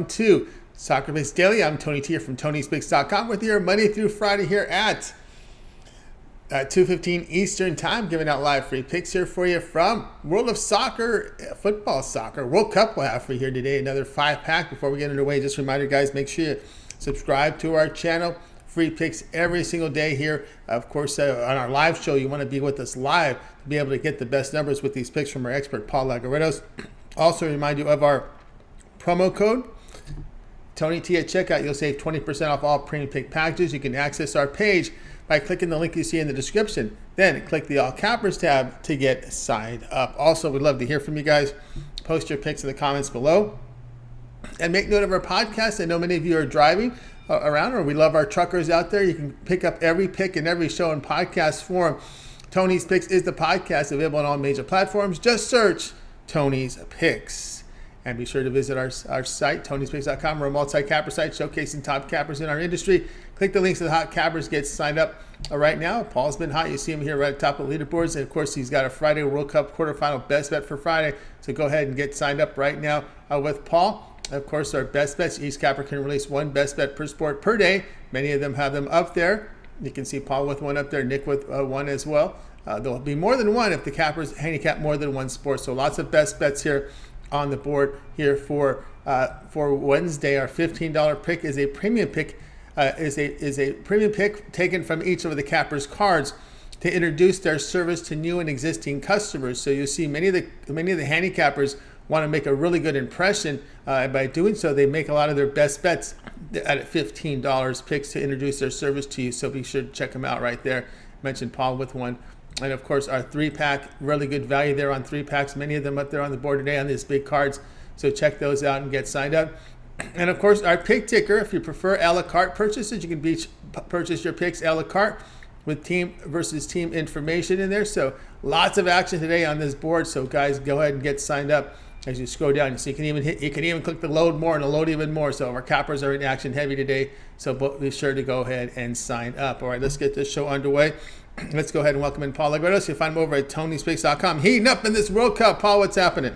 To Soccer Picks Daily. I'm Tony T from Tony'sPicks.com with you Monday through Friday here at 2:15 Eastern Time, giving out live free picks here for you from World of Soccer, football soccer. World Cup we'll have for you here today. Another 5-pack before we get underway. Just a reminder, guys, make sure you subscribe to our channel. Free picks every single day here. Of course, on our live show, you want to be with us live to be able to get the best numbers with these picks from our expert, Paul Lagaritos. Also remind you of our promo code Tony T at checkout. You'll save 20% off all premium pick packages. You can access our page by clicking the link you see in the description. Then click the All Cappers tab to get signed up. Also, we'd love to hear from you guys. Post your picks in the comments below. And make note of our podcast. I know many of you are driving around, or we love our truckers out there. You can pick up every pick and every show in podcast form. Tony's Picks is the podcast, available on all major platforms. Just search Tony's Picks. And be sure to visit our site, Tony'sPicks.com. We're a multi-capper site showcasing top cappers in our industry. Click the links to the hot cappers. Get signed up right now. Paul's been hot. You see him here right at the top of the leaderboards. And, of course, he's got a Friday World Cup quarterfinal best bet for Friday. So go ahead and get signed up right now with Paul. Of course, our best bets. Each capper can release one best bet per sport per day. Many of them have them up there. You can see Paul with one up there, Nick with one as well. There'll be more than one if the cappers handicap more than one sport. So lots of best bets here on the board here for Wednesday. Our $15 pick is a premium pick, is a premium pick taken from each of the cappers' cards to introduce their service to new and existing customers. So you see many of the handicappers want to make a really good impression. By doing so, they make a lot of their best bets at $15 picks to introduce their service to you. So be sure to check them out right there. Mentioned Paul with one. And, of course, our 3-pack, really good value there on 3-packs. Many of them up there on the board today on these big cards. So check those out and get signed up. And, of course, our pick ticker, if you prefer a la carte purchases, you can purchase your picks a la carte with team versus team information in there. So lots of action today on this board. So, guys, go ahead and get signed up. As you scroll down, you see you can even click the load more and the load even more. So our cappers are in action heavy today. So be sure to go ahead and sign up. All right, let's get this show underway. Let's go ahead and welcome in Paul Lagaritos. You'll find him over at Tony'sPicks.com. Heating up in this World Cup. Paul, what's happening?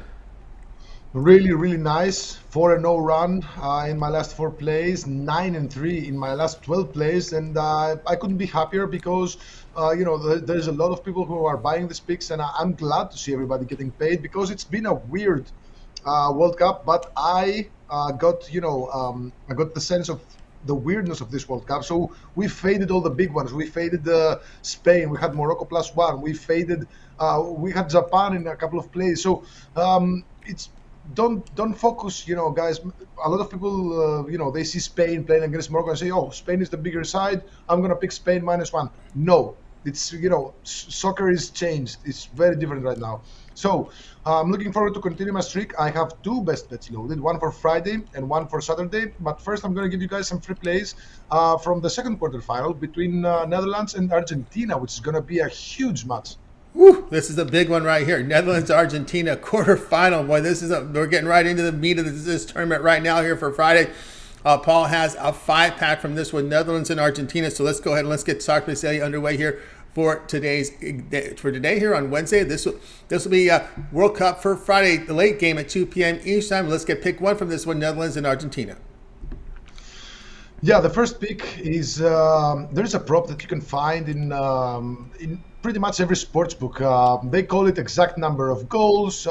Really, really nice. 4-0 run in my last 4 plays, 9-3 in my last 12 plays, and I couldn't be happier because there's a lot of people who are buying these picks, and I'm glad to see everybody getting paid because it's been a weird World Cup, but I got the sense of the weirdness of this World Cup. So we faded all the big ones. We faded Spain. We had Morocco +1. We faded. We had Japan in a couple of plays. So it's don't focus, guys. A lot of people, they see Spain playing against Morocco and say, "Oh, Spain is the bigger side. I'm gonna pick Spain -1." No, it's soccer is changed. It's very different right now. So I'm looking forward to continue my streak. I have 2 best bets loaded, one for Friday and one for Saturday. But first, I'm going to give you guys some free plays from the second quarterfinal between Netherlands and Argentina, which is going to be a huge match. Woo, this is a big one right here. Netherlands-Argentina quarterfinal. Boy, we're getting right into the meat of this tournament right now here for Friday. Paul has a 5-pack from this one, Netherlands and Argentina. So let's go ahead and let's get Soccer Picks underway here for today here on Wednesday. This will be World Cup for Friday, the late game at 2 p.m. each time. Let's get pick one from this one, Netherlands and Argentina. Yeah, the first pick is there's a prop that you can find in pretty much every sports book. They call it exact number of goals.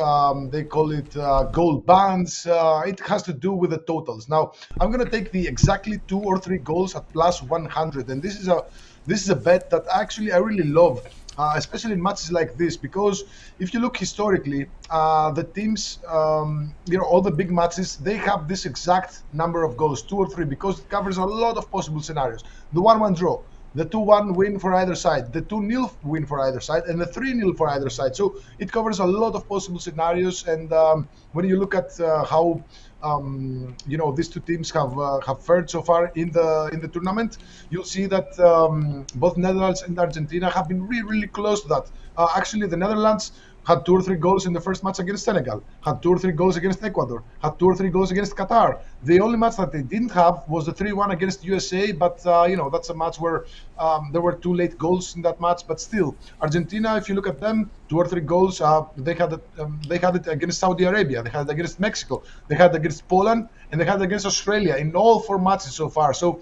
They call it goal bands. It has to do with the totals. Now, I'm going to take the exactly 2 or 3 goals at +100, and this is a bet that actually I really love, especially in matches like this, because if you look historically, the teams, all the big matches, they have this exact number of goals, 2 or 3, because it covers a lot of possible scenarios. The 1-1 draw, the 2-1 win for either side, the 2-0 win for either side, and the 3-0 for either side. So it covers a lot of possible scenarios. And when you look at how these two teams have fared so far in the tournament, you'll see that both Netherlands and Argentina have been really, really close to that. Actually, the Netherlands had 2 or 3 goals in the first match against Senegal, had 2 or 3 goals against Ecuador, had 2 or 3 goals against Qatar. The only match that they didn't have was the 3-1 against USA, but that's a match where there were 2 late goals in that match. But still, Argentina, if you look at them, 2 or 3 goals. They had it against Saudi Arabia, they had it against Mexico, they had it against Poland, and they had it against Australia in all 4 matches so far. So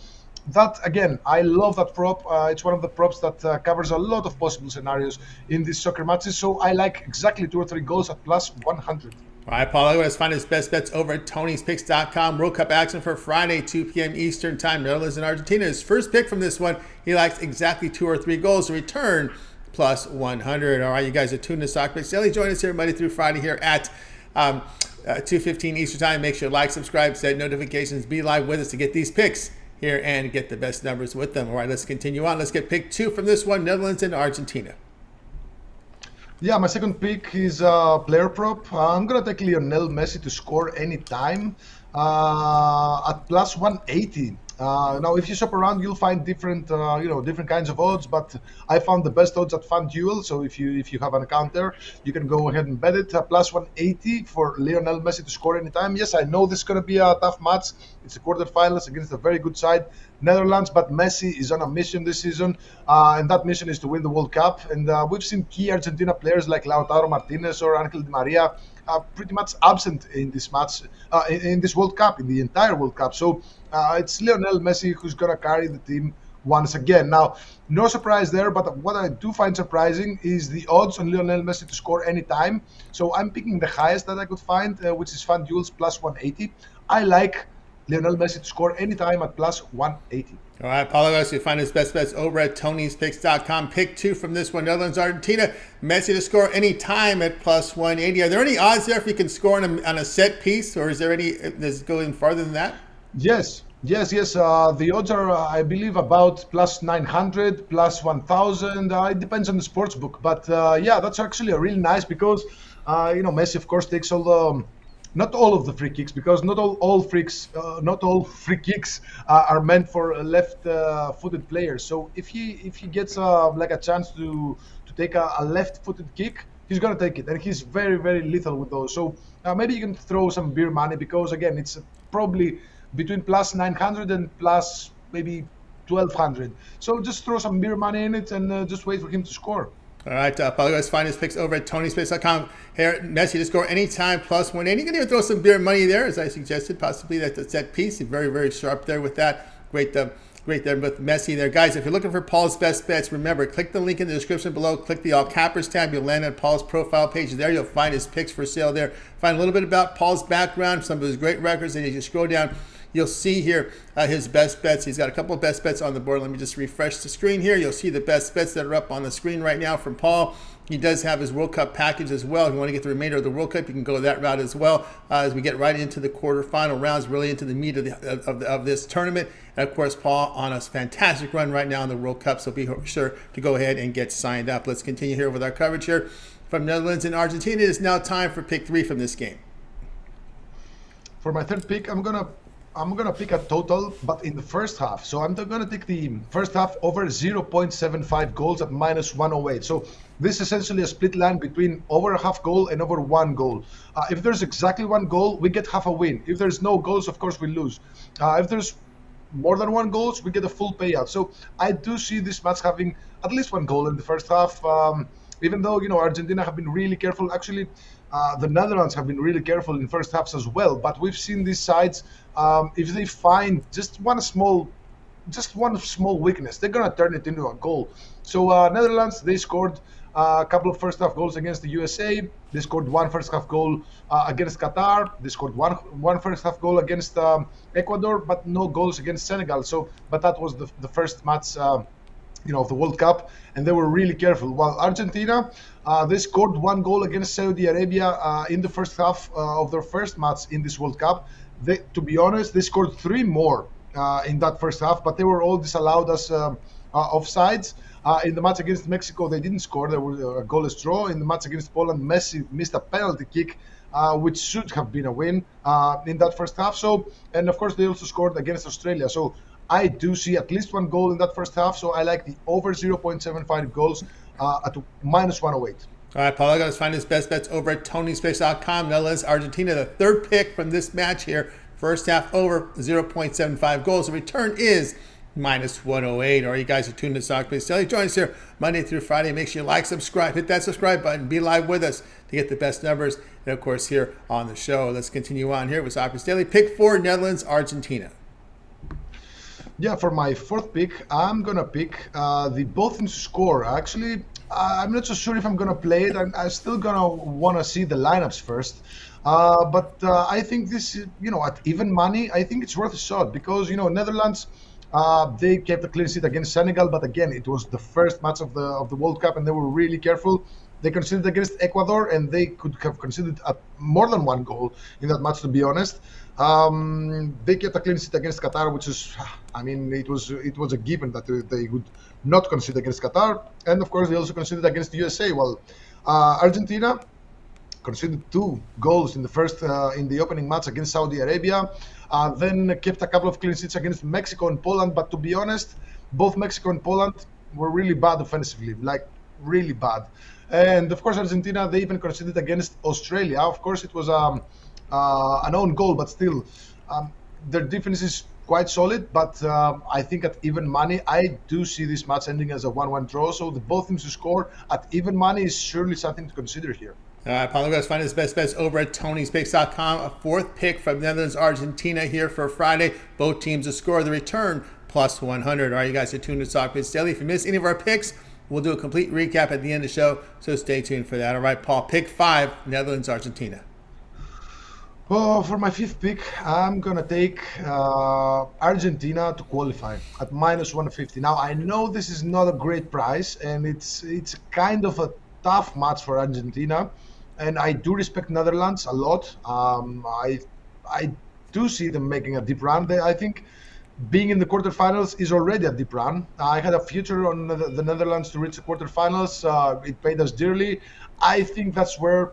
that again, I love that prop. It's one of the props that covers a lot of possible scenarios in these soccer matches. So I like exactly 2 or 3 goals at plus 100. All right, Paul, let's find his best bets over at Tony'sPicks.com. World Cup action for Friday, 2 p.m. Eastern Time, Netherlands and Argentina. His first pick from this one, he likes exactly 2 or 3 goals to return plus 100. All right, you guys are tuned to Soccer Picks Daily. Join us here Monday through Friday here at 2:15 Eastern Time. Make sure to like, subscribe, set notifications, be live with us to get these picks here and get the best numbers with them. All right, let's continue on. Let's get pick 2 from this one, Netherlands and Argentina. Yeah, my second pick is a player prop. I'm gonna take Lionel Messi to score anytime at plus 180. Now, if you shop around, you'll find different kinds of odds. But I found the best odds at FanDuel. So if you have an account there, you can go ahead and bet it. Plus 180 for Lionel Messi to score anytime. Yes, I know this is going to be a tough match. It's a quarterfinals against a very good side, Netherlands. But Messi is on a mission this season, and that mission is to win the World Cup. And we've seen key Argentina players like Lautaro Martinez or Angel Di Maria pretty much absent in this match, in this World Cup, in the entire World Cup. So it's Lionel Messi who's going to carry the team once again. Now, no surprise there, but what I do find surprising is the odds on Lionel Messi to score anytime. So I'm picking the highest that I could find, which is FanDuel's plus 180. I like Lionel Messi to score anytime at plus 180. All right, Paulo, you find his best bets over at Tony'sPicks.com. Pick 2 from this one, Netherlands, Argentina. Messi to score any time at plus 180. Are there any odds there if he can score on a set piece, or is there any that's going farther than that? Yes. The odds are, I believe, about plus 900, plus 1,000. It depends on the sports book, but that's actually a really nice because Messi, of course, takes all the. Not all of the free kicks, because not all free kicks are meant for left-footed players. So if he gets like a chance to take a left-footed kick, he's gonna take it, and he's very, very lethal with those. So maybe you can throw some beer money, because again, it's probably between plus 900 and plus maybe 1,200. So just throw some beer money in it and just wait for him to score. All right, Paulo, guys, find his picks over at Tony'sPicks.com. Here, Messi to score anytime, plus 180. You can even throw some beer money there, as I suggested, possibly that's a set piece. He's very, very sharp there with that. Great there with Messi there. Guys, if you're looking for Paul's best bets, remember, click the link in the description below. Click the all cappers tab. You'll land on Paul's profile page. There you'll find his picks for sale there. Find a little bit about Paul's background, some of his great records, and as you scroll down, you'll see here his best bets. He's got a couple of best bets on the board. Let me just refresh the screen here. You'll see the best bets that are up on the screen right now from Paul. He does have his World Cup package as well. If you want to get the remainder of the World Cup, you can go that route as well as we get right into the quarterfinal rounds, really into the meat of this tournament. And of course, Paul on a fantastic run right now in the World Cup, so be sure to go ahead and get signed up. Let's continue here with our coverage here from Netherlands and Argentina. It is now time for pick 3 from this game. For my third pick, I'm gonna pick a total, but in the first half. So I'm gonna take the first half over 0.75 goals at minus 108. So this is essentially a split line between over a half goal and over 1 goal. If there's exactly 1 goal, we get half a win. If there's no goals, of course, we lose. If there's more than 1 goal, we get a full payout. So I do see this match having at least 1 goal in the first half. Even though Argentina have been really careful. Actually, the Netherlands have been really careful in first halves as well. But we've seen these sides, if they find just one small weakness, they're gonna turn it into a goal. So Netherlands, they scored a couple of first half goals against the USA. They scored 1 first half goal against Qatar. They scored one first half goal against Ecuador, but no goals against Senegal. So, but that was the first match. Of the World Cup, and they were really careful. While Argentina, they scored 1 goal against Saudi Arabia in the first half of their first match in this World Cup. To be honest, they scored 3 more in that first half, but they were all disallowed as offsides. In the match against Mexico, they didn't score. There was a goalless draw. In the match against Poland, Messi missed a penalty kick, which should have been a win in that first half. So, and of course, they also scored against Australia. So I do see at least 1 goal in that first half, so I like the over 0.75 goals at minus 108. All right, Paul, I got to find his best bets over at TonySpace.com. Netherlands, Argentina, the third pick from this match here. First half over 0.75 goals. The return is minus 108. All right, you guys are tuned to Soccer Place Daily. Join us here Monday through Friday. Make sure you like, subscribe, hit that subscribe button. Be live with us to get the best numbers. And, of course, here on the show. Let's continue on here with Soccer Place Daily. Pick 4, Netherlands, Argentina. Yeah, for my fourth pick, I'm going to pick the both teams to score. Actually, I'm not so sure if I'm going to play it. I'm still going to want to see the lineups first. But I think this, at even money, I think it's worth a shot because, Netherlands, they kept a clean sheet against Senegal. But again, it was the first match of the World Cup and they were really careful. They conceded against Ecuador and they could have conceded more than one goal in that match, to be honest. They kept a clean sheet against Qatar, which is, it was a given that they would not concede against Qatar. And of course, they also conceded against the USA. Well, Argentina conceded 2 goals in the opening match against Saudi Arabia. Then kept a couple of clean sheets against Mexico and Poland. But to be honest, both Mexico and Poland were really bad offensively, like really bad. And of course, Argentina, they even conceded against Australia. Of course, it was an own goal, but still, their defense is quite solid. But I think at even money, I do see this match ending as a 1-1 draw. So the both teams to score at even money is surely something to consider here. All right, Paulo, guys, find his best bets over at Tony'sPicks.com. A fourth pick from Netherlands, Argentina here for Friday. Both teams to score. The return plus 100. All right, you guys are tuned to Soccer Place Daily. If you miss any of our picks, we'll do a complete recap at the end of the show, so stay tuned for that. All right, Paul, pick 5, Netherlands, Argentina. Oh, for my fifth pick, I'm going to take Argentina to qualify at minus 150. Now, I know this is not a great price, and it's kind of a tough match for Argentina, and I do respect Netherlands a lot. I do see them making a deep run. I think being in the quarterfinals is already a deep run. I had a future on the Netherlands to reach the quarterfinals. It paid us dearly. I think that's where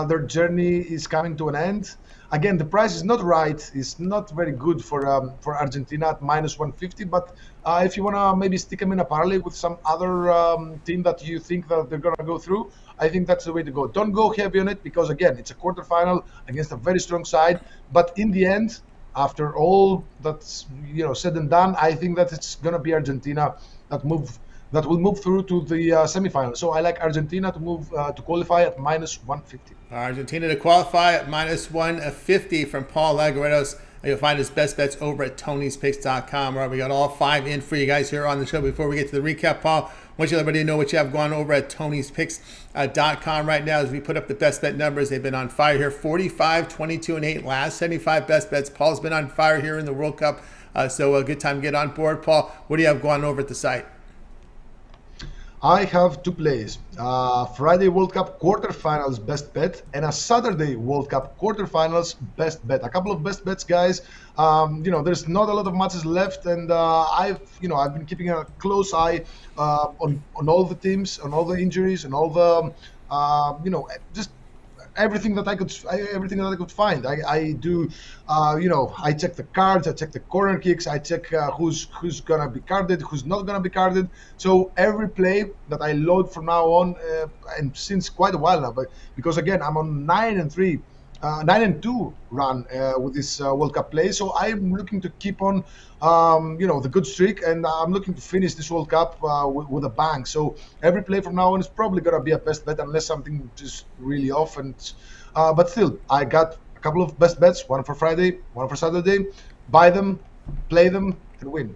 their journey is coming to an end. Again, the price is not right. It's not very good for Argentina at minus 150. But if you want to maybe stick them in a parlay with some other team that you think that they're going to go through, I think that's the way to go. Don't go heavy on it because, again, it's a quarterfinal against a very strong side. But in the end, after all that's said and done, I think that it's going to be Argentina that will move through to the semifinals. So I like Argentina to move to qualify at minus 150. Argentina to qualify at minus 150 from Paul Lagaredos. You'll find his best bets over at Tony'sPicks.com. All right, we got all 5 in for you guys here on the show. Before we get to the recap, Paul, I want you everybody to know what you have going over at Tony'sPicks.com right now as we put up the best bet numbers. They've been on fire here. 45, 22, and 8 last 75 best bets. Paul's been on fire here in the World Cup. So a good time to get on board. Paul, what do you have going over at the site? I have 2 plays. Friday World Cup quarterfinals best bet and a Saturday World Cup quarterfinals best bet. A couple of best bets, guys. There's not a lot of matches left, and I've been keeping a close eye on all the teams, on all the injuries, and all the just everything that I could find. I do, I check the cards, I check the corner kicks, I check who's gonna be carded, who's not gonna be carded. So every play that I load from now on, and since quite a while now, but because again I'm on 9-3. 9-2 run with this World Cup play, so I'm looking to keep on, the good streak, and I'm looking to finish this World Cup with a bang. So every play from now on is probably gonna be a best bet, unless something is really off. And but still, I got a couple of best bets: one for Friday, one for Saturday. Buy them, play them, and win.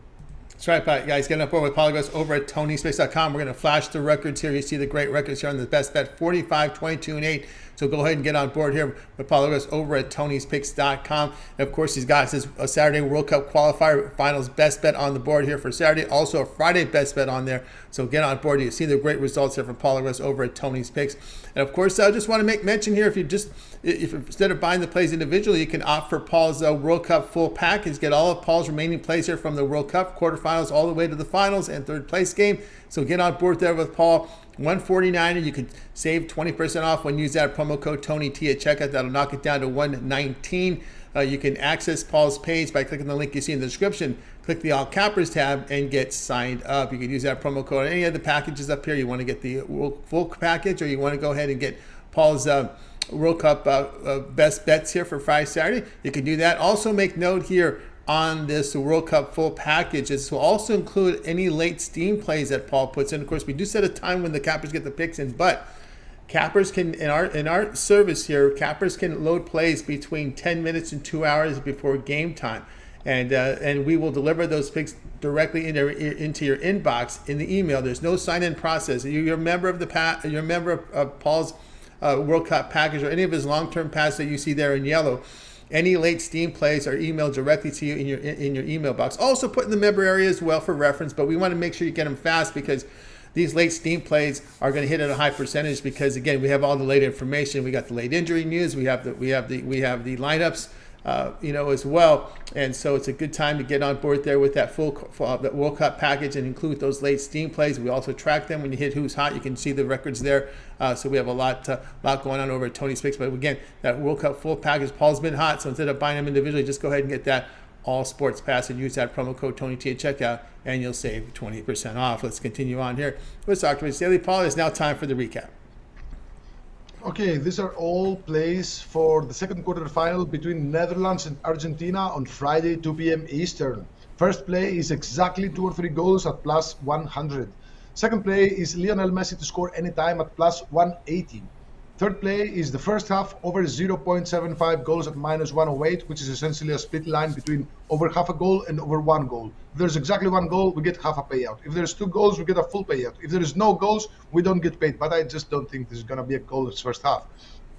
That's right, guys. Getting up board with Paulo over at Tony'sPicks.com. We're going to flash the records here. You see the great records here on the best bet, 45, 22, and 8. So go ahead and get on board here with Paulo over at Tony'sPicks.com. And of course, he's got his Saturday World Cup qualifier finals best bet on the board here for Saturday. Also a Friday best bet on there. So get on board. You see the great results here from Paulo over at Tony's Picks. And of course, I just want to make mention here, if instead of buying the plays individually, you can opt for Paul's World Cup full package. Get all of Paul's remaining plays here from the World Cup quarterfinals all the way to the finals and third place game. So get on board there with Paul. $149, and you can save 20% off when you use that promo code TonyT at checkout. That'll knock it down to $119. You can access Paul's page by clicking the link you see in the description. Click the All Cappers tab and get signed up. You can use that promo code on any of the packages up here. You want to get the full package, or you want to go ahead and get Paul's World Cup best bets here for Friday, Saturday. You can do that. Also make note here on this World Cup full package. This will also include any late steam plays that Paul puts in. Of course, we do set a time when the cappers get the picks in, but cappers can, in our service here, cappers can load plays between 10 minutes and 2 hours before game time. And we will deliver those picks directly into your inbox in the email. There's no sign-in process. You're a member of you're a member of Paul's World Cup package, or any of his long-term passes that you see there in yellow. Any late steam plays are emailed directly to you in your email box. Also put in the member area as well for reference, but we want to make sure you get them fast, because these late steam plays are going to hit at a high percentage, because again, we have all the late information. We got the late injury news. We have the lineups, as well. And so it's a good time to get on board there with that full that World Cup package and include those late steam plays. We also track them. When you hit Who's Hot, you can see the records there. So we have a lot going on over at Tony's Picks. But again, that World Cup full package, Paul's been hot. So instead of buying them individually, just go ahead and get that All Sports Pass and use that promo code TonyT at checkout, and you'll save 20% off. Let's continue on here with Soccer Picks Daily. Paul, it's now time for the recap. Okay, these are all plays for the second quarterfinal between Netherlands and Argentina on Friday, 2 p.m. Eastern. First play is exactly 2 or 3 goals at plus 100. Second play is Lionel Messi to score anytime at plus 180. Third play is the first half over 0.75 goals at minus 108, which is essentially a split line between over half a goal and over 1 goal. If there's exactly 1 goal, we get half a payout. If there's 2 goals, we get a full payout. If there is no goals, we don't get paid. But I just don't think there's going to be a goal this first half.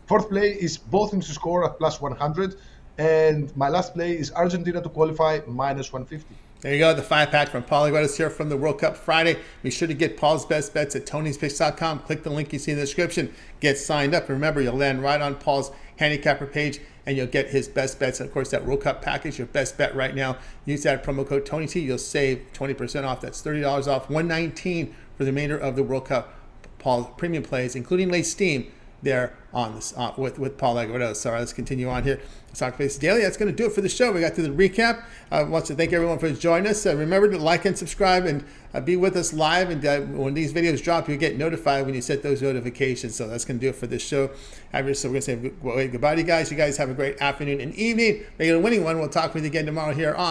Fourth play is both teams to score at plus 100. And my last play is Argentina to qualify minus 150. There you go, the 5-pack from Paul Aguedas here from the World Cup Friday. Be sure to get Paul's best bets at Tony'sPicks.com. Click the link you see in the description. Get signed up. Remember, you'll land right on Paul's handicapper page, and you'll get his best bets. And of course, that World Cup package, your best bet right now. Use that promo code TonyT. You'll save 20% off. That's $30 off, $119 for the remainder of the World Cup Paul's premium plays, including late steam, there on this with Paul Aguedas. So let's continue on here. Soccer Picks Daily. That's going to do it for the show. We got to the recap. I want to thank everyone for joining us. Remember to like and subscribe, and be with us live. And when these videos drop, you get notified when you set those notifications. So that's going to do it for this show. So we're going to say goodbye to you guys. You guys have a great afternoon and evening. Make it a winning one. We'll talk with you again tomorrow here on